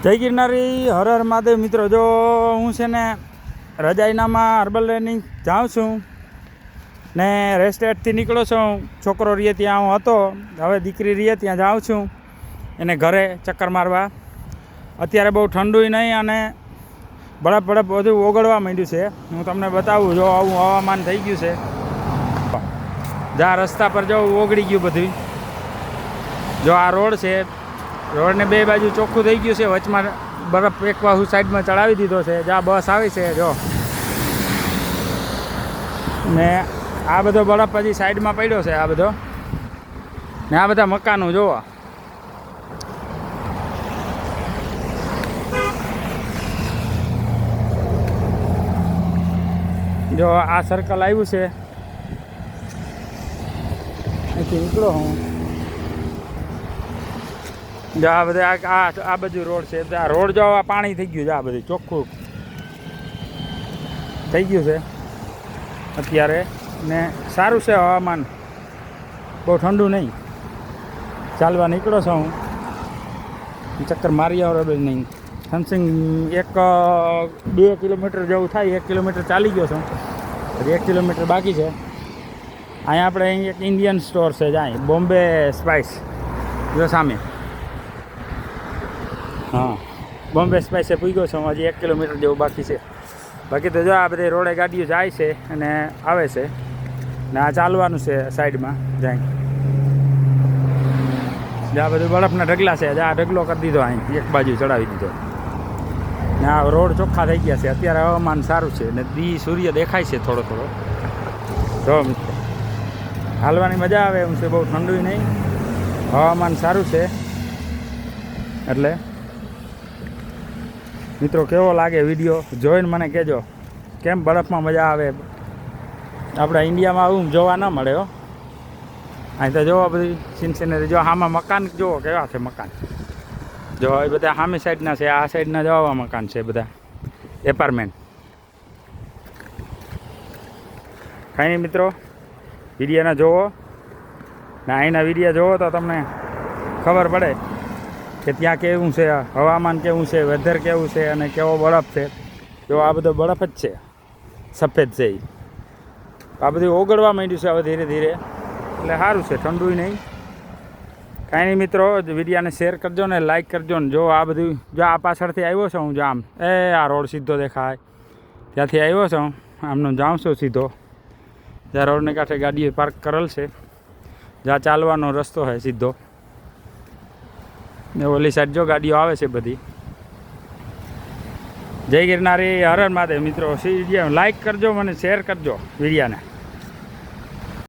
જય ગિરનારી, હર હર મહાદેવ. મિત્રો, જો હું છે ને રજાઈનામાં હર્બલ ટ્રેનિંગ જાઉં છું ને રેસ્ટેટથી નીકળો છું. છોકરો રહીએ ત્યાં હું હતો, હવે દીકરી રહીએ ત્યાં જાઉં છું એને ઘરે ચક્કર મારવા. અત્યારે બહુ ઠંડુય નહીં અને બરફ બધું ઓગળવા માંડ્યું છે. હું તમને બતાવું, જો આવું હવામાન થઈ ગયું છે. જ્યાં રસ્તા પર જો ઓગળી ગયું બધું. જો આ રોડ છે, રોડને બે બાજુ ચોખ્ખું થઈ ગયું છે. વચમાં બરફ એક બાજુ સાઈડમાં ચડાવી દીધો છે. જ્યાં બસ આવી છે જો, ને આ બધો બરફ હજી સાઈડમાં પડ્યો છે. આ બધો ને આ બધા મકાનો જોવો. જો આ સર્કલ આવ્યું છે, અહીંથી નીકળો હું. જો આ બધા આ બાજુ રોડ છે. આ રોડ જો આ પાણી થઈ ગયું છે. આ બધું ચોખ્ખું થઈ ગયું છે અત્યારે ને સારું છે હવામાન, બહુ ઠંડુ નહીં. ચાલવા નીકળો છો હું, ચક્કર મારી આવો રબે નહીં. સમથિંગ 1-2 કિલોમીટર જેવું થાય. 1 કિલોમીટર ચાલી ગયો છું, હજી 1 કિલોમીટર બાકી છે. અહીંયા આપણે અહીં એક ઇન્ડિયન સ્ટોર છે, જાય બોમ્બે સ્પાઇસ જો સામે. હા, બોમ્બે સ્પાઇસે પૂગ્યો છું. હજી 1 કિલોમીટર જેવું બાકી છે. બાકી તો જો આ બધી રોડે ગાડીઓ જાય છે અને આવે છે ને આ ચાલવાનું છે સાઈડમાં જાય. જ્યાં બધું બરફના ઢગલા છે, જ્યાં ઢગલો કરી દીધો, અહીં એક બાજુ ચડાવી દીધો ને આ રોડ ચોખ્ખા થઈ ગયા છે. અત્યારે હવામાન સારું છે ને સૂર્ય દેખાય છે થોડો થોડો. જો મિત્રો, હાલવાની મજા આવે એમ છે, બહુ ઠંડુ નહીં, હવામાન સારું છે. એટલે મિત્રો, કેવો લાગે વિડીયો જોઈને મને કહેજો, કેમ બરફમાં મજા આવે. આપણે ઇન્ડિયામાં આવું જોવા ન મળે હો. અહીં તો જોવા બધી સિનસિનરી. જો આમાં મકાન જુઓ કેવા છે મકાન. જો એ બધા સામે સાઈડના છે, આ સાઈડના જોવા મકાન છે બધા એપાર્ટમેન્ટ. કાંઈ નહીં મિત્રો, વિડીયોના જુઓ ને અહીંના વિડીયો જુઓ તો તમને ખબર પડે કે ત્યાં કેવું છે, હવામાન કેવું છે, વેધર કેવું છે અને કેવો બરફ છે. જો આ બધો બરફ જ છે, સફેદ છે. આ બધું ઓગળવા માંડ્યું છે હવે ધીરે ધીરે, એટલે સારું છે, ઠંડુય નહીં. કાંઈ નહીં મિત્રો, વિડીયાને શેર કરજો ને લાઈક કરજો ને. જો આ બધું, જો આ પાછળથી આવ્યો છું હું, જામ આ રોડ સીધો દેખાય ત્યાંથી આવ્યો છું. આમનો જાઉં છું સીધો, જ્યાં રોડને કાંઠે ગાડીઓ પાર્ક કરેલ છે, જ્યાં ચાલવાનો રસ્તો છે સીધો. ને ઓલી સાઈડ જો ગાડીઓ આવે છે બધી. જય ગિરનારી, હર હર મહાદેવ. મિત્રો, વિડીયો લાઈક કરજો, મને શેર કરજો વિડીયાને.